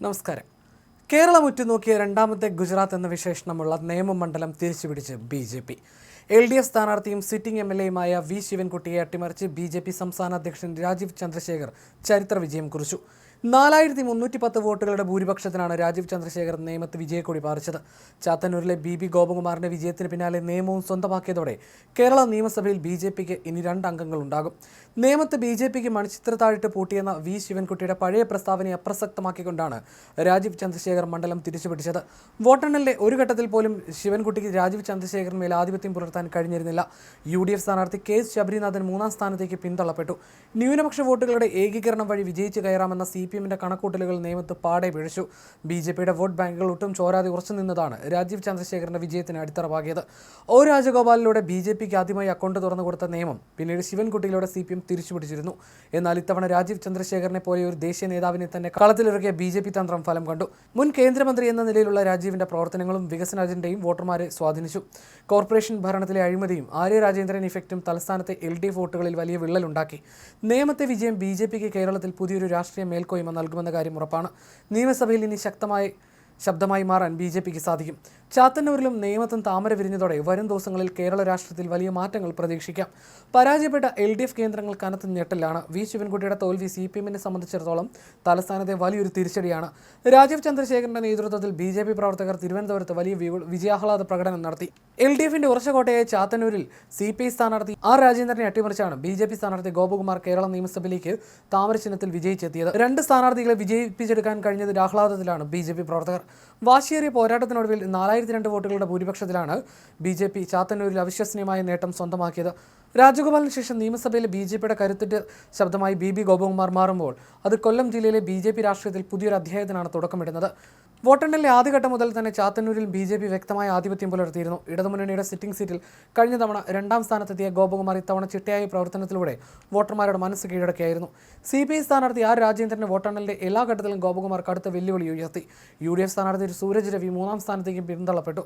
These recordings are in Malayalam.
നമസ്കാരം. കേരളം ഉറ്റുനോക്കിയ രണ്ടാമത്തെ ഗുജറാത്ത് എന്ന വിശേഷണമുള്ള നിയമമണ്ഡലം തിരിച്ചുപിടിച്ച് BJP. LDF സ്ഥാനാർത്ഥിയും സിറ്റിംഗ് MLAയുമായ V. ശിവൻകുട്ടിയെ അട്ടിമറിച്ച് BJP സംസ്ഥാന അധ്യക്ഷൻ രാജീവ് ചന്ദ്രശേഖർ ചരിത്ര വിജയം കുറിച്ചു. 4310 വോട്ടുകളുടെ ഭൂരിപക്ഷത്തിനാണ് രാജീവ് ചന്ദ്രശേഖർ നേമത്ത് വിജയക്കൊടി പാറിച്ചത്. ചാത്തന്നൂരിലെ BB ഗോപകുമാറിന്റെ വിജയത്തിന് പിന്നാലെ നിയമവും സ്വന്തമാക്കിയതോടെ കേരള നിയമസഭയിൽ BJPക്ക് ഇനി 2 അംഗങ്ങളുണ്ടാകും. നേമത്ത് BJPക്ക് മണിച്ചിത്രത്താഴിട്ട് പൂട്ടിയെന്ന V. ശിവൻകുട്ടിയുടെ പഴയ പ്രസ്താവനയെ അപ്രസക്തമാക്കിക്കൊണ്ടാണ് രാജീവ് ചന്ദ്രശേഖർ മണ്ഡലം തിരിച്ചുപിടിച്ചത്. വോട്ടെണ്ണലിലെ ഒരു ഘട്ടത്തിൽ പോലും ശിവൻകുട്ടിക്ക് രാജീവ് ചന്ദ്രശേഖറിന്മേൽ ആധിപത്യം പുലർത്താൻ കഴിഞ്ഞിരുന്നില്ല. UDF സ്ഥാനാർത്ഥി KS ശബരിനാഥൻ 3ാം സ്ഥാനത്തേക്ക് പിന്തള്ളപ്പെട്ടു. ന്യൂനപക്ഷ വോട്ടുകളുടെ ഏകീകരണം വഴി വിജയിച്ചു കയറാമെന്ന CPMന്റെ കണക്കൂട്ടലുകൾ നിയമത്ത് പാടെ വീഴ്ചു. BJPയുടെ വോട്ട് ബാങ്കുകൾ ഒട്ടും ചോരാതെ ഉറച്ചു നിന്നതാണ് രാജീവ് ചന്ദ്രശേഖറിന്റെ വിജയത്തിന് അടിത്തറ പാകിയത്. O. രാജഗോപാലിലൂടെ BJPക്ക് ആദ്യമായി അക്കൗണ്ട് തുറന്നു കൊടുത്ത നിയമം പിന്നീട് ശിവൻകുട്ടിയിലൂടെ CPM തിരിച്ചുപിടിച്ചിരുന്നു. എന്നാൽ ഇത്തവണ രാജീവ് ചന്ദ്രശേഖറിനെ പോലെ ഒരു ദേശീയ നേതാവിനെ തന്നെ കളത്തിലിറക്കിയ BJP തന്ത്രം ഫലം കണ്ടു. മുൻ കേന്ദ്രമന്ത്രി എന്ന നിലയിലുള്ള രാജീവിന്റെ പ്രവർത്തനങ്ങളും വികസന അജണ്ടയും വോട്ടർമാരെ സ്വാധീനിച്ചു. കോർപ്പറേഷൻ ഭരണത്തിലെ അഴിമതിയും ആര്യ രാജേന്ദ്രൻ ഇഫക്റ്റും തലസ്ഥാനത്തെ LDF വോട്ടുകളിൽ വലിയ വിള്ളലുണ്ടാക്കി. നേമത്തെ വിജയം BJPക്ക് കേരളത്തിൽ പുതിയൊരു രാഷ്ട്രീയ മേൽക്കോയ്മ നൽകുമെന്ന കാര്യം ഉറപ്പാണ്. നിയമസഭയിൽ ഇനി ശബ്ദമായി മാറാൻ BJPക്ക് സാധിക്കും. ചാത്തന്നൂരിലും നേമത്തും താമര വിരിഞ്ഞതോടെ വരും ദിവസങ്ങളിൽ കേരള രാഷ്ട്രീയത്തിൽ വലിയ മാറ്റങ്ങൾ പ്രതീക്ഷിക്കാം. പരാജയപ്പെട്ട LDF കേന്ദ്രങ്ങൾ കനത്ത ഞെട്ടലാണ്. V. ശിവൻകുട്ടിയുടെ തോൽവി CPMനെ സംബന്ധിച്ചിടത്തോളം തലസ്ഥാനത്തെ വലിയൊരു തിരിച്ചടിയാണ്. രാജീവ് ചന്ദ്രശേഖറിന്റെ നേതൃത്വത്തിൽ BJP പ്രവർത്തകർ തിരുവനന്തപുരത്ത് വലിയ വിജയാഹ്ലാദ പ്രകടനം നടത്തി. LDFന്റെ ഉറച്ചകോട്ടയായ ചാത്തന്നൂരിൽ CPI സ്ഥാനാർത്ഥി R. രാജേന്ദ്രനെ അട്ടിമറിച്ചാണ് BJP സ്ഥാനാർത്ഥി ഗോപകുമാർ കേരള നിയമസഭയിലേക്ക് താമര ചിഹ്നത്തിൽ വിജയിച്ചെത്തിയത്. 2 സ്ഥാനാർത്ഥികളെ വിജയിപ്പിച്ചെടുക്കാൻ കഴിഞ്ഞതിന്റെ ആഹ്ലാദത്തിലാണ് BJP പ്രവർത്തകർ. വാശിയേറിയ പോരാട്ടത്തിനൊടുവിൽ 4002 വോട്ടുകളുടെ ഭൂരിപക്ഷത്തിലാണ് BJP ചാത്തന്നൂരിൽ അവിശ്വസനീയമായ നേട്ടം സ്വന്തമാക്കിയത്. രാജഗോപാലിന് ശേഷം നിയമസഭയിലെ BJPയുടെ കരുത്തുറ്റ ശബ്ദമായി BB ഗോപകുമാർ മാറുമ്പോൾ അത് കൊല്ലം ജില്ലയിലെ BJP രാഷ്ട്രീയത്തിൽ പുതിയൊരു അധ്യായത്തിനാണ് തുടക്കമിടുന്നത്. വോട്ടെണ്ണലിലെ ആദ്യഘട്ടം മുതൽ തന്നെ ചാത്തന്നൂരിൽ BJP വ്യക്തമായ ആധിപത്യം പുലർത്തിയിരുന്നു. ഇടതുമുന്നണിയുടെ സിറ്റിംഗ് സീറ്റിൽ കഴിഞ്ഞ തവണ 2ാം സ്ഥാനത്തെത്തിയ ഗോപകുമാർ ഇത്തവണ ചിട്ടയായ പ്രവർത്തനത്തിലൂടെ വോട്ടർമാരുടെ മനസ്സ് കീഴടക്കിയായിരുന്നു. CPI സ്ഥാനാർത്ഥി R. രാജേന്ദ്രന്റെ വോട്ടെണ്ണലിന്റെ എല്ലാ ഘട്ടത്തിലും ഗോപകുമാർ കടുത്ത വെല്ലുവിളി ഉയർത്തി. UDF സ്ഥാനാർത്ഥി സൂരജ് രവി 3ാം സ്ഥാനത്തേക്ക് പിന്തള്ളപ്പെട്ടു.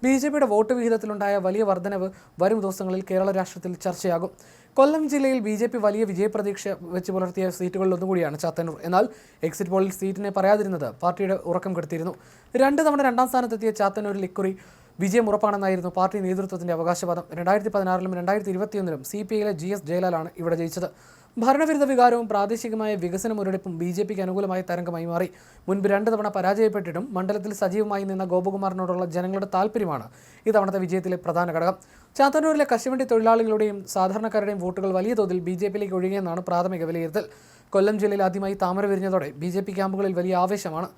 BJPയുടെ വോട്ട് വിഹിതത്തിലുണ്ടായ വലിയ വർധനവ് വരും ദിവസങ്ങളിൽ കേരള രാഷ്ട്രീയത്തിൽ ചർച്ചയാകും. കൊല്ലം ജില്ലയിൽ BJP വലിയ വിജയപ്രതീക്ഷ വെച്ച് പുലർത്തിയ സീറ്റുകളിലൊന്നും കൂടിയാണ് ചാത്തന്നൂർ. എന്നാൽ എക്സിറ്റ് പോളിൽ സീറ്റിനെ പറയാതിരുന്നത് പാർട്ടിയുടെ ഉറക്കം കെടുത്തിയിരുന്നു. 2 തവണ 2ാം സ്ഥാനത്തെത്തിയ ചാത്തന്നൂരിൽ ഇക്കുറി വിജയം ഉറപ്പാണെന്നായിരുന്നു പാർട്ടി നേതൃത്വത്തിന്റെ അവകാശവാദം. 2016ലും 2021ലും CPIയിലെ GS ജയലാലാണ് ഇവിടെ ജയിച്ചത്. ഭരണവിരുദ്ധ വികാരവും പ്രാദേശികമായ വികസന മുരടിപ്പും BJPക്ക് അനുകൂലമായ തരംഗമായി മാറി. മുൻപ് 2 തവണ പരാജയപ്പെട്ടിട്ടും മണ്ഡലത്തിൽ സജീവമായി നിന്ന ഗോപകുമാറിനോടുള്ള ജനങ്ങളുടെ താല്പര്യമാണ് ഇത്തവണത്തെ വിജയത്തിലെ പ്രധാന ഘടകം. ചാത്തന്നൂരിലെ കശുവണ്ടി തൊഴിലാളികളുടെയും സാധാരണക്കാരുടെയും വോട്ടുകൾ വലിയ തോതിൽ BJPയിലേക്ക് ഒഴുകിയെന്നാണ് പ്രാഥമിക വിലയിരുത്തൽ. കൊല്ലം ജില്ലയിൽ ആദ്യമായി താമര വിരിഞ്ഞതോടെ BJP ക്യാമ്പുകളിൽ വലിയ ആവേശമാണ്.